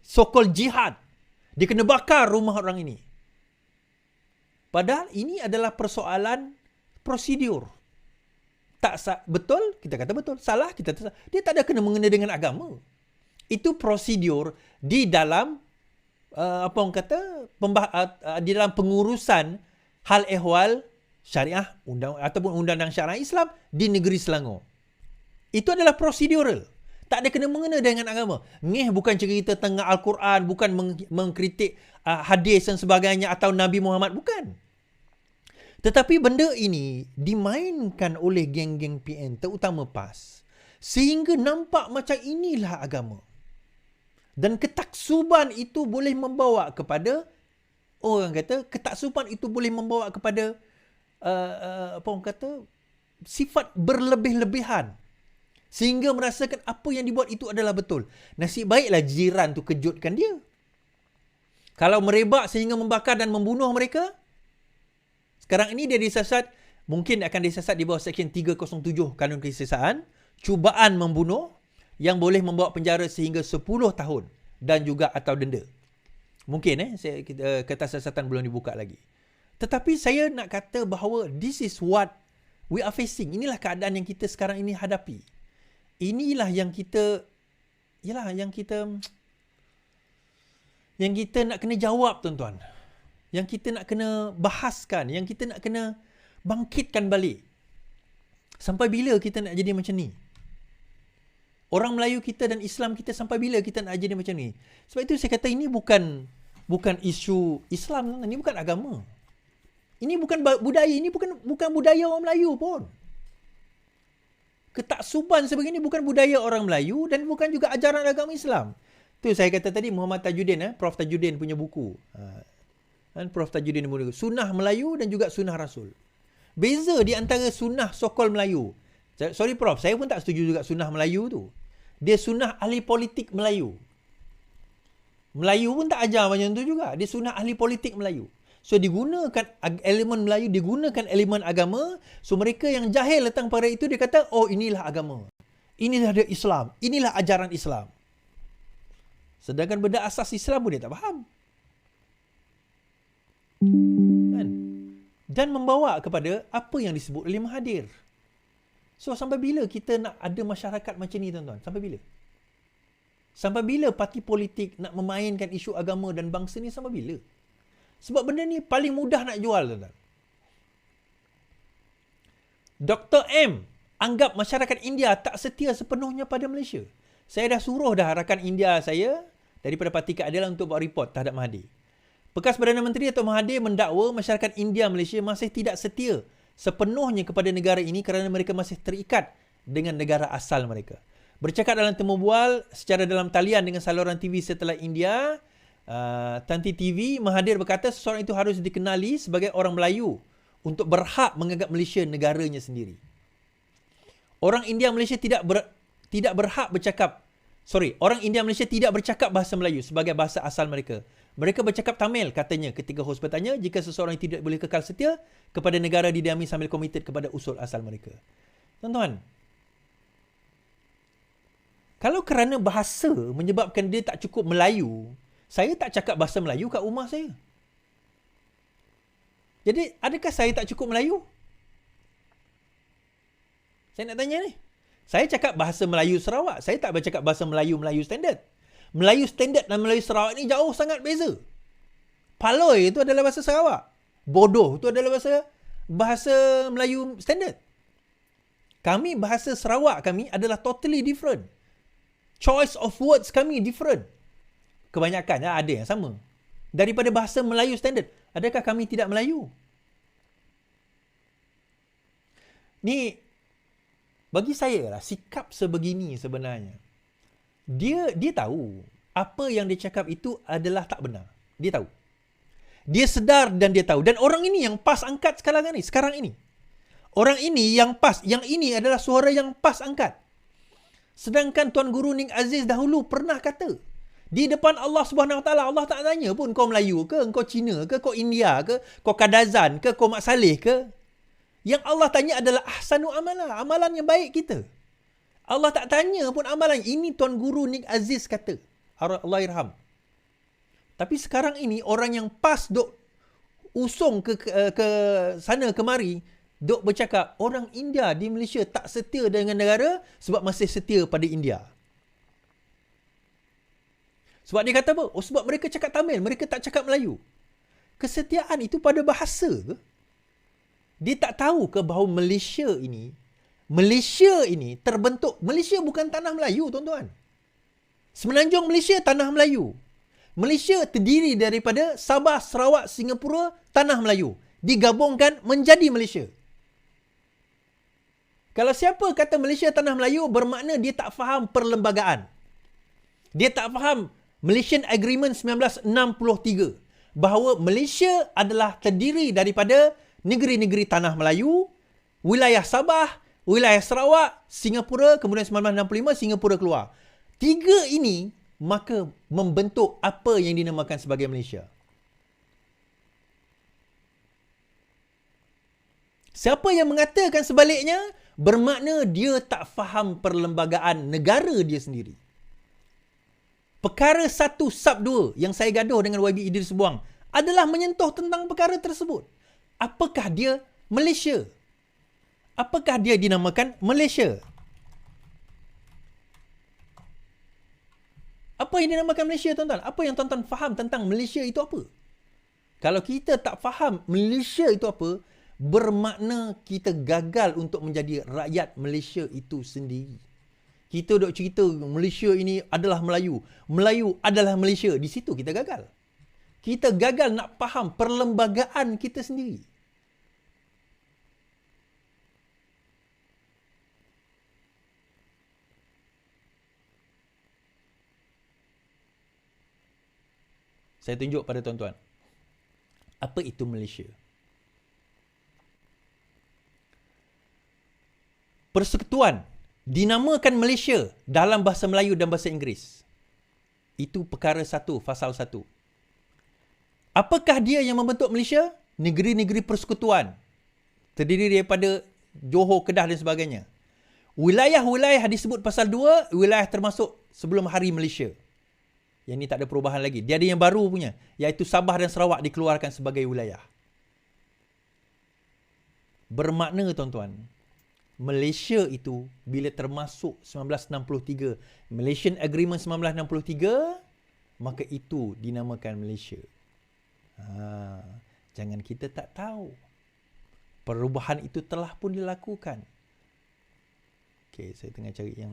so-called jihad. Dia kena bakar rumah orang ini. Padahal ini adalah persoalan prosedur. Betul, kita kata betul. Salah, kita kata salah. Dia tak ada kena mengena dengan agama. Itu prosedur di dalam di dalam pengurusan hal ehwal syariah ataupun undang-undang syariah Islam di negeri Selangor. Itu adalah prosedural. Tak ada kena mengena dengan agama. Bukan cerita tengah Al-Quran, bukan mengkritik hadis dan sebagainya atau Nabi Muhammad, bukan. Tetapi benda ini dimainkan oleh geng-geng PN, terutama PAS, sehingga nampak macam inilah agama. Dan ketaksuban itu boleh membawa kepada, orang kata, ketaksuban itu boleh membawa kepada sifat berlebih-lebihan. Sehingga merasakan apa yang dibuat itu adalah betul. Nasib baiklah jiran tu kejutkan dia. Kalau merebak sehingga membakar dan membunuh mereka, sekarang ini dia disasat, mungkin akan disasat di bawah Seksyen 307 Kanun Kesiasaan, cubaan membunuh yang boleh membawa penjara sehingga 10 tahun dan juga atau denda. Mungkin ketasasatan belum dibuka lagi. Tetapi saya nak kata bahawa this is what we are facing. Inilah keadaan yang kita sekarang ini hadapi. Inilah yang kita yang kita nak kena jawab, tuan-tuan. Yang kita nak kena bahaskan, yang kita nak kena bangkitkan balik. Sampai bila kita nak jadi macam ni? Orang Melayu kita dan Islam kita sampai bila kita nak jadi macam ni? Sebab itu saya kata ini bukan isu Islam, ini bukan agama. Ini bukan budaya, ini bukan budaya orang Melayu pun. Ketaksuban sebegini bukan budaya orang Melayu dan bukan juga ajaran agama Islam. Tu saya kata tadi Muhammad Tajuddin, Prof Tajuddin punya buku. Prof Tajuddin punya buku. Sunnah Melayu dan juga Sunnah Rasul. Beza di antara sunnah sokol Melayu. Sorry Prof, saya pun tak setuju juga sunnah Melayu tu. Dia sunnah ahli politik Melayu. Melayu pun tak ajar macam tu juga. Dia sunnah ahli politik Melayu. So digunakan elemen Melayu, digunakan elemen agama. So mereka yang jahil tentang perkara itu, dia kata, oh inilah agama. Inilah dia Islam. Inilah ajaran Islam. Sedangkan benda asas Islam pun dia tak faham. Kan? Dan membawa kepada apa yang disebut oleh Mahathir. So sampai bila kita nak ada masyarakat macam ni, tuan-tuan? Sampai bila? Sampai bila parti politik nak memainkan isu agama dan bangsa ni, sampai bila? Sebab benda ni paling mudah nak jual, tuan-tuan. Dr. M anggap masyarakat India tak setia sepenuhnya pada Malaysia. Saya dah suruh rakan India saya daripada Parti Keadilan untuk buat report terhadap Mahathir. Bekas Perdana Menteri Dato' Mahathir mendakwa masyarakat India Malaysia masih tidak setia sepenuhnya kepada negara ini kerana mereka masih terikat dengan negara asal mereka. Bercakap dalam temu bual secara dalam talian dengan saluran TV satelit India, Tanti TV, Mahathir berkata seseorang itu harus dikenali sebagai orang Melayu untuk berhak menganggap Malaysia negaranya sendiri. Orang India Malaysia orang India Malaysia tidak bercakap bahasa Melayu sebagai bahasa asal mereka. Mereka bercakap Tamil, katanya ketika hos bertanya jika seseorang tidak boleh kekal setia kepada negara didiami sambil komited kepada usul asal mereka. Tuan-tuan, kalau kerana bahasa menyebabkan dia tak cukup Melayu, saya tak cakap bahasa Melayu kat rumah saya. Jadi, adakah saya tak cukup Melayu? Saya nak tanya ni. Saya cakap bahasa Melayu Sarawak. Saya tak bercakap bahasa Melayu standard. Melayu standard dan Melayu Sarawak ni jauh sangat beza. Paloi itu adalah bahasa Sarawak. Bodoh itu adalah bahasa Melayu standard. Kami, bahasa Sarawak kami adalah totally different. Choice of words kami different. Kebanyakan ada yang sama. Daripada bahasa Melayu standard. Adakah kami tidak Melayu? Ni, bagi saya lah, sikap sebegini sebenarnya. Dia tahu apa yang dia cakap itu adalah tak benar. Dia tahu. Dia sedar dan dia tahu. Dan orang ini yang PAS angkat sekarang ini. Orang ini yang PAS. Yang ini adalah suara yang PAS angkat. Sedangkan Tuan Guru Ning Aziz dahulu pernah kata, di depan Allah Subhanahu Wa Taala, Allah tak tanya pun kau Melayu ke, kau Cina ke, kau India ke, kau Kadazan ke, kau Mak Saleh ke. Yang Allah tanya adalah ahsanu amalah, amalan yang baik kita. Allah tak tanya pun amalan. Ini Tuan Guru Ning Aziz kata. Allah irham. Tapi sekarang ini orang yang PAS duk usung ke sana kemari, duk bercakap orang India di Malaysia tak setia dengan negara sebab masih setia pada India. Sebab dia kata apa? Oh, sebab mereka cakap Tamil, mereka tak cakap Melayu. Kesetiaan itu pada bahasa ke? Dia tak tahu ke bahawa Malaysia ini terbentuk. Malaysia bukan tanah Melayu, tuan-tuan. Semenanjung Malaysia tanah Melayu. Malaysia terdiri daripada Sabah, Sarawak, Singapura, tanah Melayu. Digabungkan menjadi Malaysia. Kalau siapa kata Malaysia tanah Melayu, bermakna dia tak faham perlembagaan. Dia tak faham Malaysian Agreement 1963. Bahawa Malaysia adalah terdiri daripada negeri-negeri tanah Melayu, wilayah Sabah, wilayah Sarawak, Singapura, kemudian 1965 Singapura keluar. Tiga ini maka membentuk apa yang dinamakan sebagai Malaysia. Siapa yang mengatakan sebaliknya, bermakna dia tak faham perlembagaan negara dia sendiri. Perkara 1 sub 2 yang saya gaduh dengan YB Idris Buang adalah menyentuh tentang perkara tersebut. Apakah dia Malaysia? Apakah dia dinamakan Malaysia? Apa yang dinamakan Malaysia, tuan-tuan? Apa yang tuan-tuan faham tentang Malaysia itu apa? Kalau kita tak faham Malaysia itu apa, bermakna kita gagal untuk menjadi rakyat Malaysia itu sendiri. Kita duk cerita Malaysia ini adalah Melayu. Melayu adalah Malaysia. Di situ kita gagal. Kita gagal nak faham perlembagaan kita sendiri. Saya tunjuk pada tuan-tuan. Apa itu Malaysia? Persekutuan dinamakan Malaysia dalam bahasa Melayu dan bahasa Inggeris. Itu perkara 1, fasal 1. Apakah dia yang membentuk Malaysia? Negeri-negeri persekutuan. Terdiri daripada Johor, Kedah dan sebagainya. Wilayah-wilayah disebut pasal 2, wilayah termasuk sebelum Hari Malaysia. Yang ni tak ada perubahan lagi. Dia ada yang baru punya, iaitu Sabah dan Sarawak dikeluarkan sebagai wilayah. Bermakna, tuan-tuan, Malaysia itu bila termasuk 1963, Malaysian Agreement 1963, maka itu dinamakan Malaysia. Jangan kita tak tahu. Perubahan itu telah pun dilakukan. Okey, saya tengah cari yang